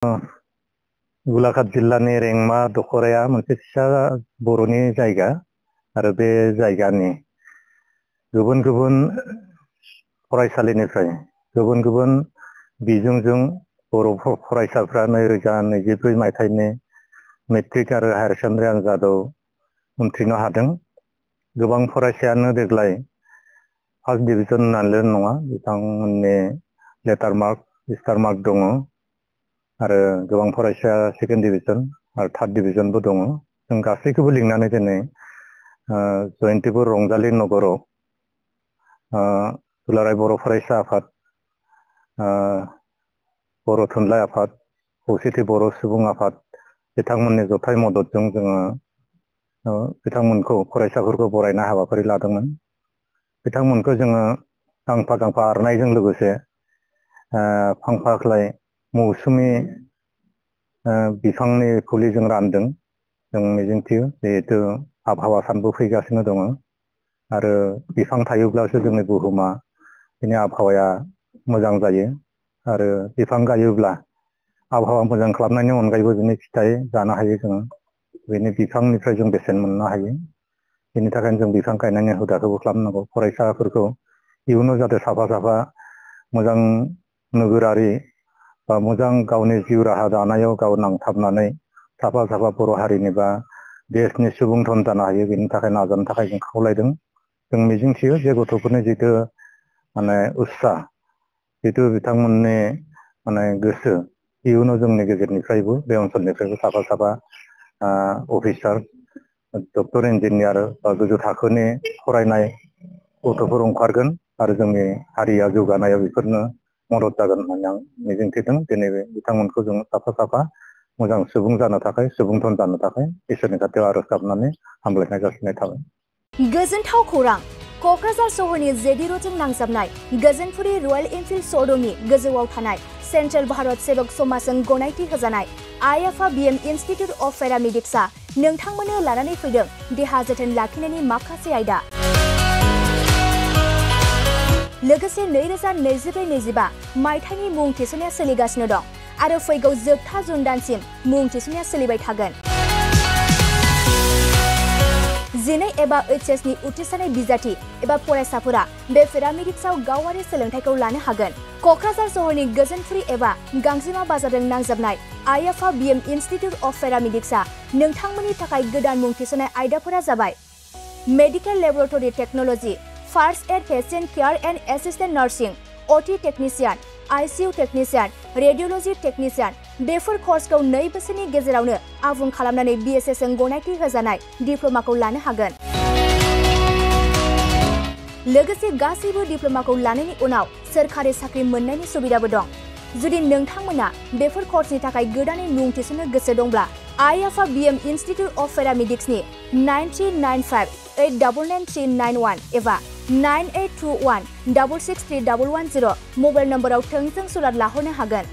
गोलाघाट जिल्लानि रेंमा दखराया मोनसे फिसा बर'नि जायगा आरो बे जायगानि गुबुन गुबुन फरायसालिनिफ्राय गुबुन गुबुन बिजोंजों बर' फरायसाफ्रा 2024 मायथाइनि मेट्रिक आरो हायार सेकेन्डारि आनजादाव उनथ्रिनो हादों। गोबां फरायसायानो देग्लाय फार्स्ट डिभिजन होननानैल' नङा, बिथांमोननि लेटार मार्क स्टार मार्क दङ आरो गोबां फरायसाया सेकेन्ड डिभिजन आरो थार्ड डिभिजनबो दङ। जों गासैखौबो लिंनानै दिनै जयन्तिपुर रंजालि नगराव दुलाराय बर' फरायसा आफाद, बर' थुनलाइ आफाद, खौसेथि बर' सुबुं आफाद बिथांमोननि जथाय मददजों जोङो बिथांमोनखौ फरायसाफोरखौ बरायनाय हाबाफारि लादोंमोन। बिथांमोनखौ जोङो गांफा गांफा आर'नाइजों लोगोसे फांफाख्लाय मौसुमि बिफांनि फुलि जों रानदों। जों मिजिंथियो जिहेतु आबहावा सानबो फैगासिनो दङ आरो बिफां थायोब्लासो जोंनि बुहुमा बिनि आबहावाया मोजां जायो आरो बिफां गायोब्ला आबहावा मोजां खालामनायनि अनगायैबो बिनि फिथाइ जानो हायो। जों बेनि बिफांनिफ्राय जों बेसेन मोननो हायो। बेनि थाखायनो जों बिफां गायनायनि हुदाखौबो खालामनांगौ। फरायसाफोरखौ इयुनाव जाहाथे साफा साफा मोजां नोगोरारि बा मोजां गावनि जिउ राहा दानायाव गाव नांथाबनानै साफा साफा बर' हारिनि बा देशनि सुबुं धन जानो हायो, बेनि थाखाय नाजानो थाखाय जों खावलायदों। जों मिजिंथियो जे गथ'फोरनि जिथु उत्साह, जिथु बिथांमोननि गोसो, इयुनाव जोंनि गेजेरनिफ्रायबो बे ओनसोलनिफ्रायबो साफा साफा अफिसार, डक्टर, इन्जिनियार बा गोजौ थाखोनि फरायनाय गथ'फोर ओंखारगोन आरो जोंनि हारिया जौगानायाव बेफोरनो मदद जागोन होननानै आं मिजिंथिदों। दिनै बिथांमोनखौ जों साफा साफा मोजां सुबुं जानो थाखाय, सुबुं धन जानो थाखाय इसोरनि खाथियाव आरज गाबनानै हामलायनाय जासिनाय थाबाय। गोजोनथाव खौरां! क'क्राझार सहरनि जेडि र'डजों नांजाबनाय गोजोनपुरी रयेल एनफिल्ड श'रुमनि गोजौआव थानाय सेन्ट्रेल भारत सेबक समाजजों गनायथि होजानाय आइ-आफा बिएम इनस्टिट्युट अफ पेरामेडिक्सआ नोंथांमोननो लानानै फैदों देहा जोथोन लाखिनायनि माखासे आयदा। लोगोसे 2024-25 मायथाइनि मुं थिसननाया सोलिगासिनो दं आरो फैगौ जोबथा जुन दानसिम मुं थिसननाया सोलिबाय थागोन। 12 एबा HS नि उथ्रिसारनाय बिजाथि एबा फरायसाफोरा बे पेरामेडिक्सआव गावारि सोलोंथाइखौ लानो हागोन। क'क्राझार सहरनि गोजोनपुरी एबा गांजिमा बाजारजों नांजाबनाय आइ-आफा बिएम इनस्टिट्युट अफ पेरामेडिक्सआ नोंथांमोननि थाखाय गोदान मुं थिसननाय आयदाफोरा जाबाय medical laboratory technology, first aid patient care and assistant nursing, OT technician, ICU technician, radiology technician. Before कर्सखौ 2 बोसोरनि गेजेरावनो आबुं खालामनानै BSS जों गनायथि होजानाय डिप्ल'माखौ लानो हागोन। लोगोसे गासैबो डिप्ल'माखौ लानायनि उनाव सोरखारि साख्रि मोननायनि सुबिदाबो दं। जुदि नोंथांमोना बेफोर कर्सनि थाखाय गोदानै मुं थिसननो गोसो दंब्ला आइ-आफा बिएम इनस्टिट्युट अफ पेरामेडिक्सनि 9395899391 एबा 9821663110 मबाइल नम्बराव थोंजों सुलाद लाहरनो हागोन।